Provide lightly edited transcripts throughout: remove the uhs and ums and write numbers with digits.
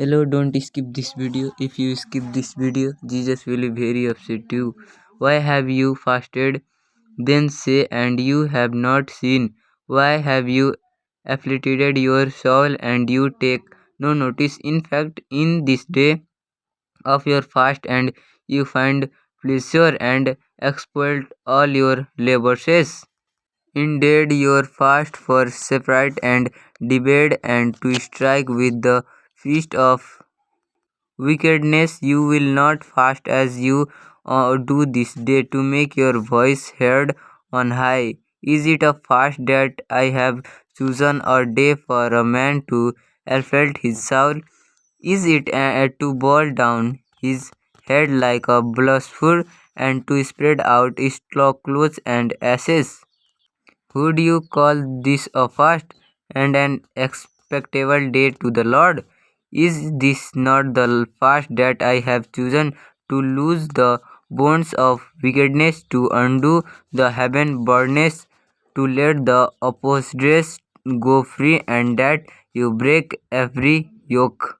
Hello, don't skip this video. If you skip this video, Jesus will be very upset you. Why have you fasted? Then say, and you have not seen. Why have you afflicted your soul and you take no notice? In fact, in this day of your fast, and you find pleasure and exploit all your labors. Indeed, your fast for separate and debate and to strike with the feast of wickedness. You will not fast as you do this day to make your voice heard on high. Is it a fast that I have chosen, a day for a man to afflict his soul? Is it to bow down his head like a bluster and to spread out his clothes and ashes? Would you call this a fast and an expectable day to the Lord? Is this not the fast that I have chosen, to loose the bonds of wickedness, to undo the heaven burdens, to let the oppressed go free, and that you break every yoke?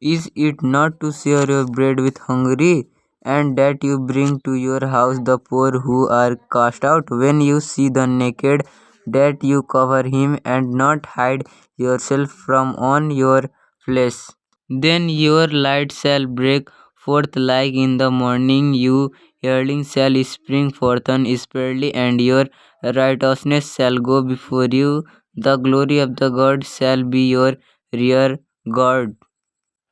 Is it not to share your bread with hungry, and that you bring to your house the poor who are cast out? When you see the naked, that you cover him, and not hide yourself from on your flesh? Then your light shall break forth like in the morning, your healing shall spring forth unspeedily, and your righteousness shall go before you. The glory of the God shall be your rear guard.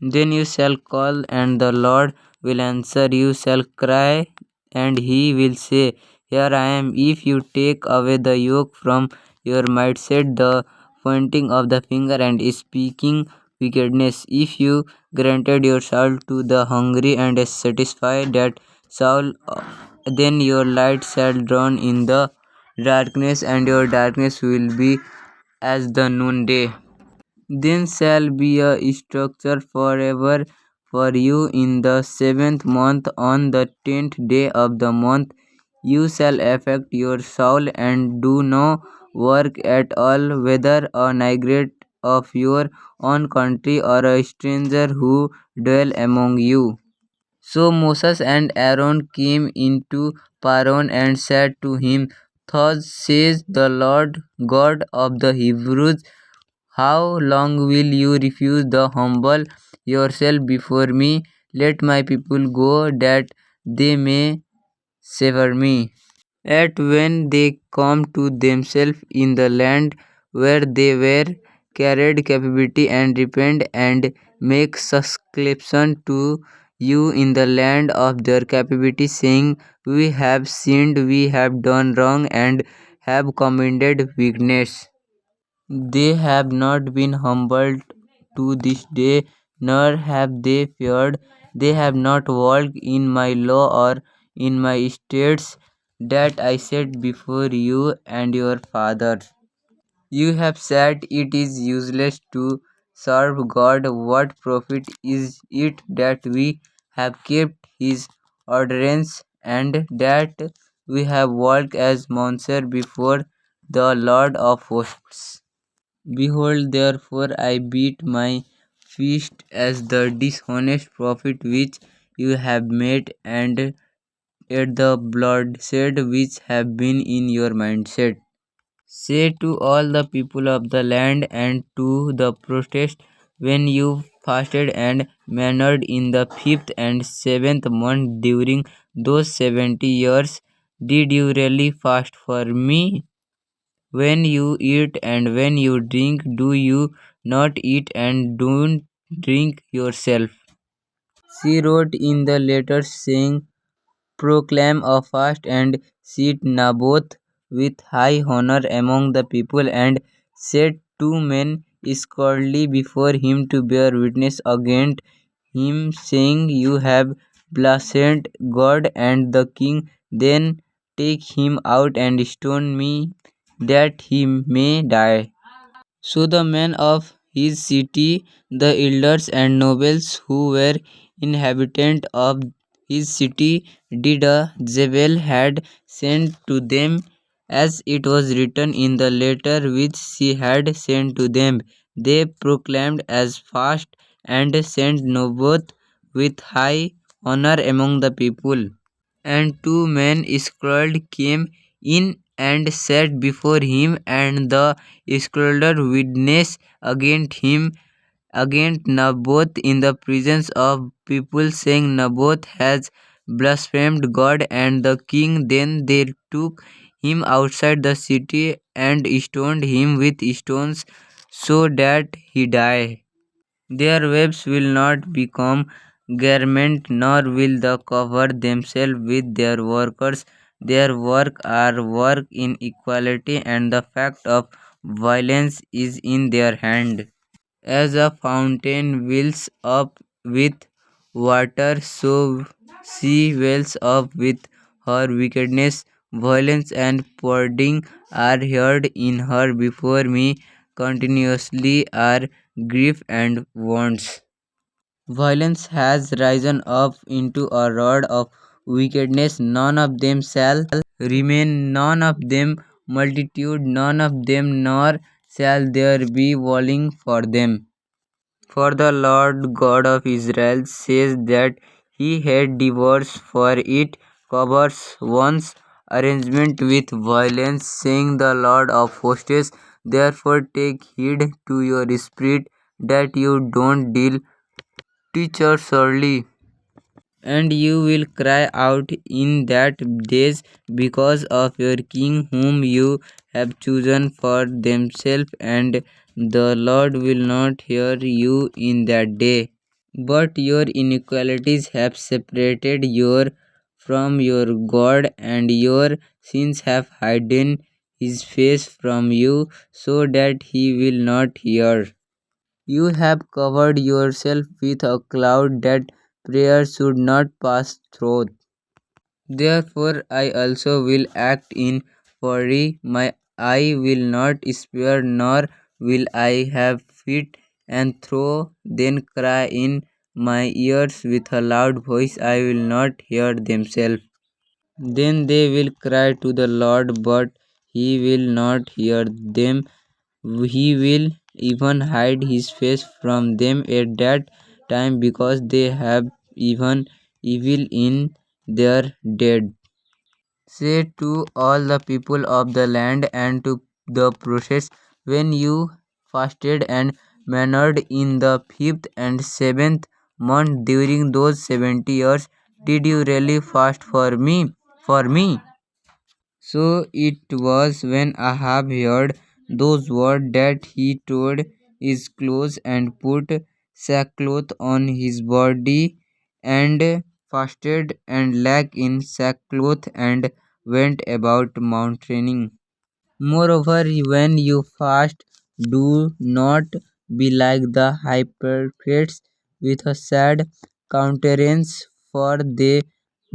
Then you shall call, and the Lord will answer. You shall cry, and he will say, here I am. If you take away the yoke from your mindset, the pointing of the finger and speaking wickedness, if you granted your soul to the hungry and satisfy that soul, then your light shall dawn in the darkness, and your darkness will be as the noonday. Then shall be a structure forever for you in the 7th month. On the 10th day of the month, you shall affect your soul and do no work at all, whether a migrant of your own country or a stranger who dwell among you. So Moses and Aaron came into Pharaoh and said to him, thus says the Lord God of the Hebrews, how long will you refuse to humble yourself before me? Let my people go, that they may serve me. Yet when they come to themselves in the land where they were carried captivity, and repent and make subscription to you in the land of their captivity, saying, we have sinned, we have done wrong, and have committed wickedness. They have not been humbled to this day, nor have they feared. They have not walked in my law or in my statutes that I set before you and your fathers. You have said it is useless to serve God. What profit is it that we have kept his ordinance, and that we have walked as monsters before the Lord of hosts? Behold, therefore, I beat my fist as the dishonest prophet which you have made, and at the bloodshed which have been in your mindset. Say to all the people of the land and to the protest, when you fasted and mannered in the 5th and 7th month during those 70 years, did you really fast for me? When you eat and when you drink, do you not eat and don't drink yourself? She wrote in the letter saying, proclaim a fast and seat Naboth with high honor among the people, and set 2 men squarely before him to bear witness against him, saying, you have blasphemed God and the king. Then take him out and stone me, that he may die. So the men of his city, the elders and nobles who were inhabitants of his city, did as Jezebel had sent to them, as it was written in the letter which she had sent to them. They proclaimed as fast and sent Naboth with high honor among the people. And two men scourged came in and sat before him, and the scourger witnessed against Naboth in the presence of people, saying, Naboth has blasphemed God and the king. Then they took him outside the city and stoned him with stones so that he died. Their wives will not become garment, nor will they cover themselves with their workers. Their work are work in equality, and the fact of violence is in their hand. As a fountain wells up with water, so she wells up with her wickedness. Violence and pouring are heard in her before me. Continuously are grief and wants. Violence has risen up into a rod of wickedness. None of them shall remain, none of them multitude, none of them, nor shall there be walling for them. For the Lord God of Israel says that he had divorced, for it covers one's arrangement with violence, saying the Lord of hosts. Therefore take heed to your spirit that you don't deal treacherously. And you will cry out in that days because of your king whom you have chosen for themselves, and the Lord will not hear you in that day. But your inequalities have separated you from your God, and your sins have hidden his face from you, so that he will not hear. You have covered yourself with a cloud that prayer should not pass through. Therefore I also will act in fury, my eye will not spare, nor will I have feet and throw, then cry in my ears with a loud voice, I will not hear themselves. Then they will cry to the Lord, but he will not hear them. He will even hide his face from them at that time, because they have even evil in their deed. Say to all the people of the land and to the prophets, when you fasted and mannered in the fifth and seventh month during those 70 years, did you really fast for me? For me? So it was when Ahab heard those words that he tore his clothes and put sackcloth on his body and fasted and lay in sackcloth and went about mourning. Moreover, when you fast, do not be like the hypocrites with a sad countenance, for they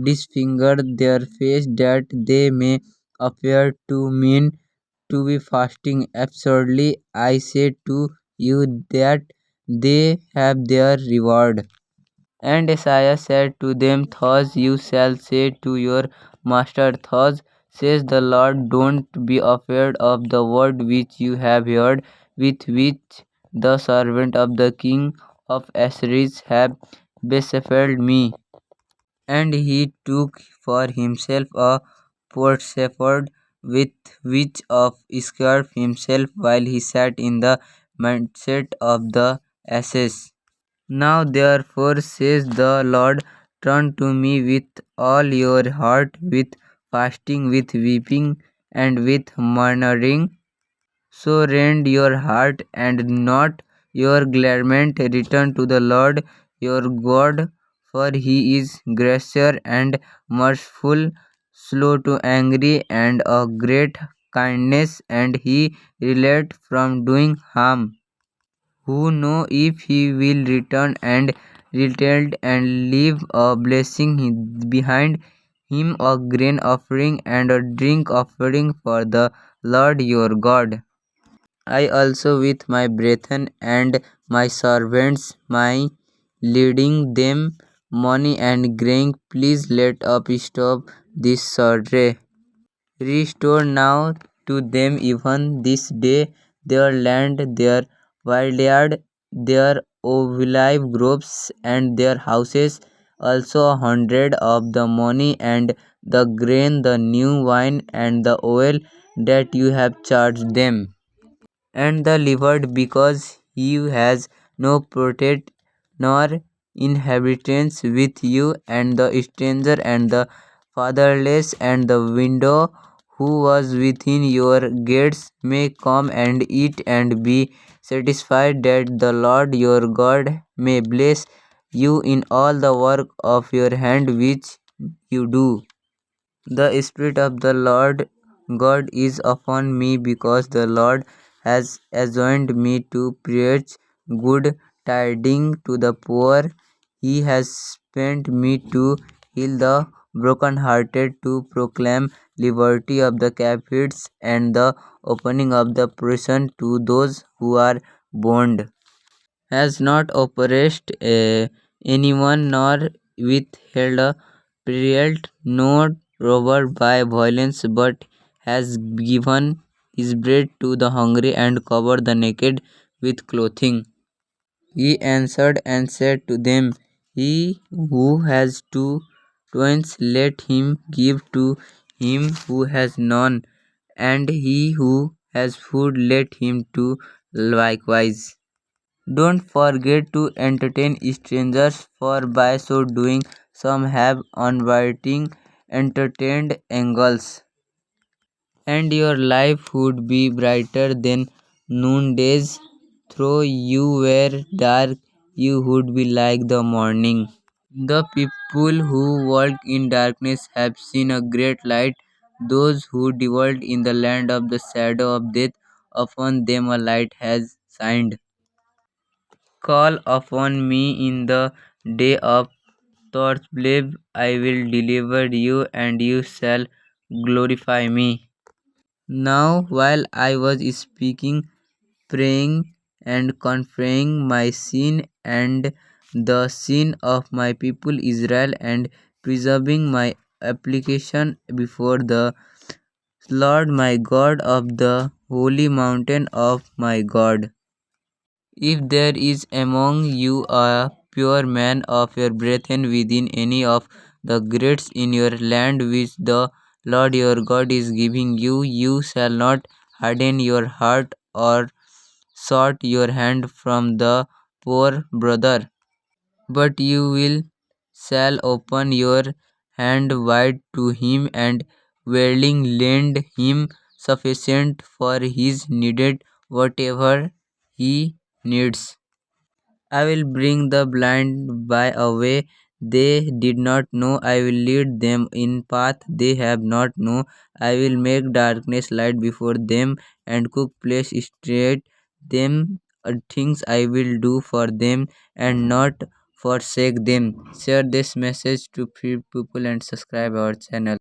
disfigure their face that they may appear to mean to be fasting. Absurdly, I say to you that they have their reward. And Isaiah said to them, thus you shall say to your master, thus says the Lord, don't be afraid of the word which you have heard, with which the servant of the king of Assyria have besieged me. And he took for himself a potsherd with which of scarf himself while he sat in the mindset of the asses. Now therefore says the Lord, turn to me with all your heart, with fasting, with weeping, and with murmuring. So rend your heart and not your garment. Return to the Lord your God, for he is gracious and merciful, slow to anger, and of great kindness, and he relent from doing harm. Who know if he will return and retell and leave a blessing behind him, a grain offering and a drink offering for the Lord your God. I also with my brethren and my servants, my leading them money and grain, please let up stop this surgery. Restore now to them even this day their land, their vineyard, their olive groves and their houses, also 100 of the money and the grain, the new wine and the oil that you have charged them, and delivered because he has no protect nor inhabitants with you, and the stranger and the fatherless and the widow who was within your gates may come and eat and be satisfied, that the Lord your God may bless you in all the work of your hand which you do. The Spirit of the Lord God is upon me, because the Lord has anointed me to preach good tidings to the poor. He has sent me to heal the brokenhearted, to proclaim liberty of the captives, and the opening of the prison to those who are bound. Has not oppressed anyone, nor withheld a period, nor robbed by violence, but has given his bread to the hungry, and covered the naked with clothing. He answered and said to them, he who has two twins, let him give to him who has none, and he who has food, let him do likewise. Don't forget to entertain strangers, for by so doing some have unwittingly entertained angels, and your life would be brighter than noondays. Though you were dark, you would be like the morning. The people who walk in darkness have seen a great light. Those who dwell in the land of the shadow of death, upon them a light has shined. Call upon me in the day of trouble, I will deliver you, and you shall glorify me. Now, while I was speaking, praying, and confessing my sin and the sin of my people Israel, and preserving my application before the Lord my God of the holy mountain of my God. If there is among you a pure man of your brethren within any of the gates in your land which the Lord your God is giving you, you shall not harden your heart or short your hand from the poor brother, but you will shall open your hand wide to him, and willing lend him sufficient for his needed whatever he needs. I will bring the blind by a way they did not know. I will lead them in path they have not known. I will make darkness light before them, and cook place straight them. Things I will do for them and not forsake them. Share this message to few people and subscribe our channel.